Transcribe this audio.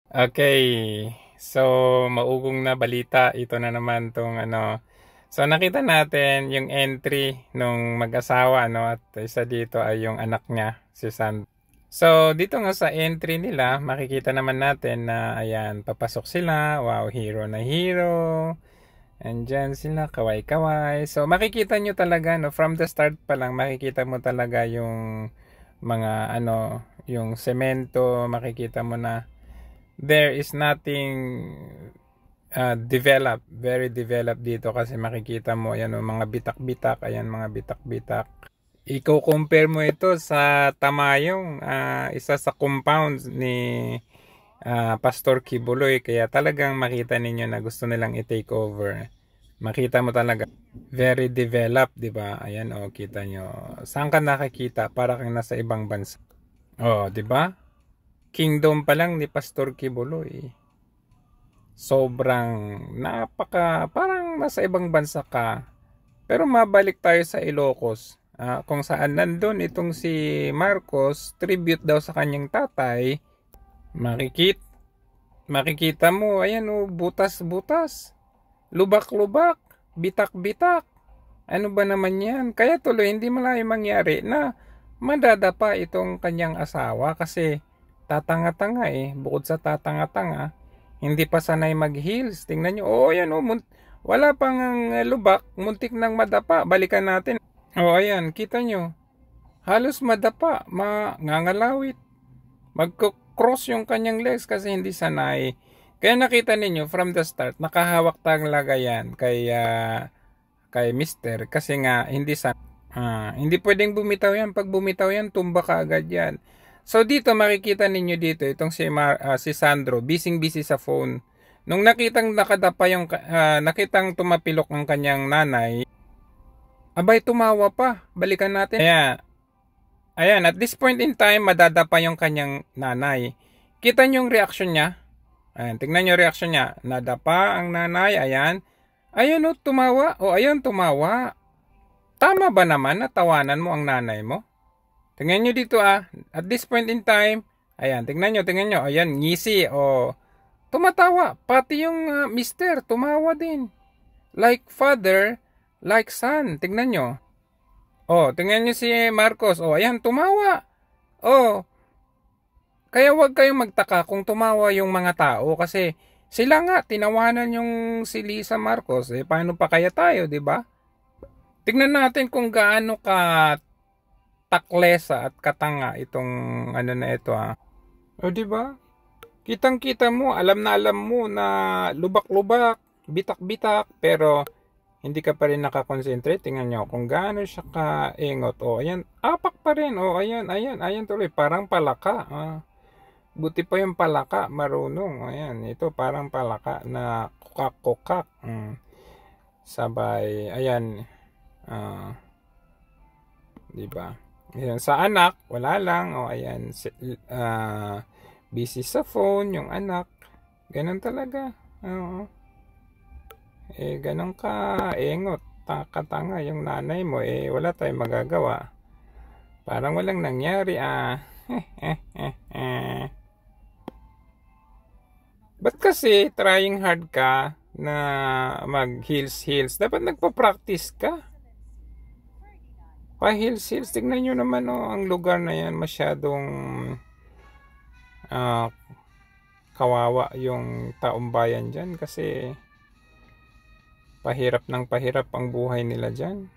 Okay. So, maugong na balita. Ito na naman tong ano. So, nakita natin yung entry nung mag-asawa, no? At isa dito ay yung anak niya, si Sand. So, dito nga sa entry nila, makikita naman natin na, ayan, papasok sila. Wow, hero na hero. Andyan sila, kaway-kaway. So, makikita nyo talaga, no? From the start pa lang, makikita mo talaga yung mga, ano, yung semento, makikita mo na there is nothing very developed dito kasi makikita mo ayan mga bitak-bitak, ayan mga bitak-bitak. I-compare mo ito sa Tamayong, isa sa compounds ni Pastor Kibuloy, kaya talagang makita ninyo na gusto nilang i-take over. Makita mo talaga very developed, 'di ba? Ayan kita nyo. Saan ka nakakita? Para kang nasa ibang bansa. 'di ba? Kingdom pa lang ni Pastor Kibuloy. Sobrang parang nasa ibang bansa ka. Pero mabalik tayo sa Ilocos. Kung saan nandun itong si Marcos, tribute daw sa kanyang tatay, makikita mo, ayan butas-butas, lubak-lubak, bitak-bitak. Ano ba naman yan? Kaya tuloy hindi malayo mangyari na madadapa itong kanyang asawa kasi tatanga-tanga bukod sa tatanga-tanga, hindi pa sanay mag-heels. Tingnan nyo, ayan wala pang lubak, muntik nang madapa. Balikan natin. Ayan, kita nyo. Halos madapa, mangangalawit. Magko-cross yung kanyang legs kasi hindi sanay. Kaya nakita ninyo from the start, nakahawak talaga yan kay Mister kasi nga hindi pwedeng bumitaw yan. Pag bumitaw yan, tumba ka agad yan. So dito makikita ninyo dito itong si Sandro busy sa phone. Nung nakitang nakadapa yung nakitang tumapilok ang kanyang nanay, abay tumawa pa. Balikan natin. Ayan, at this point in time madadapa yung kanyang nanay. Kita niyo yung reaction niya? Ayan, tingnan niyo reaction niya. Nadapa ang nanay, ayan. Ayun tumawa. Ayun tumawa. Tama ba naman na tawanan mo ang nanay mo? Tingnan nyo dito At this point in time, ayan, tingnan nyo. Ayan, ngisi tumatawa. Pati yung mister, tumawa din. Like father, like son. Tingnan nyo. Tingnan nyo si Marcos. Ayan, tumawa. Kaya wag kayong magtaka kung tumawa yung mga tao kasi sila nga tinawanan yung si Lisa Marcos. Paano pa kaya tayo, 'di ba? Tingnan natin kung gaano ka taklesa at katanga itong ano na ito 'di ba? Kitang-kita mo, alam mo na lubak-lubak, bitak-bitak, pero hindi ka pa rin nakakonsentrate. Tingnan nyo kung gaano siya kaingot. Ayan, apak pa rin. Ayan tuloy, parang palaka. Buti pa yung palaka, marunong. Ayan, ito parang palaka na kukak-kukak. Sabay, ayan. Diba? Ayan, sa anak, wala lang. Ayan, busy sa phone, yung anak. Ganon talaga. Ganon ka engot. Katanga yung nanay mo. Wala tayong magagawa. Parang walang nangyari. Ba't kasi trying hard ka na mag heels? Dapat nagpa-practice ka. Pa heels. Tignan nyo naman ang lugar na yan. Masyadong kawawa yung taong bayan dyan kasi pahirap ang buhay nila dyan.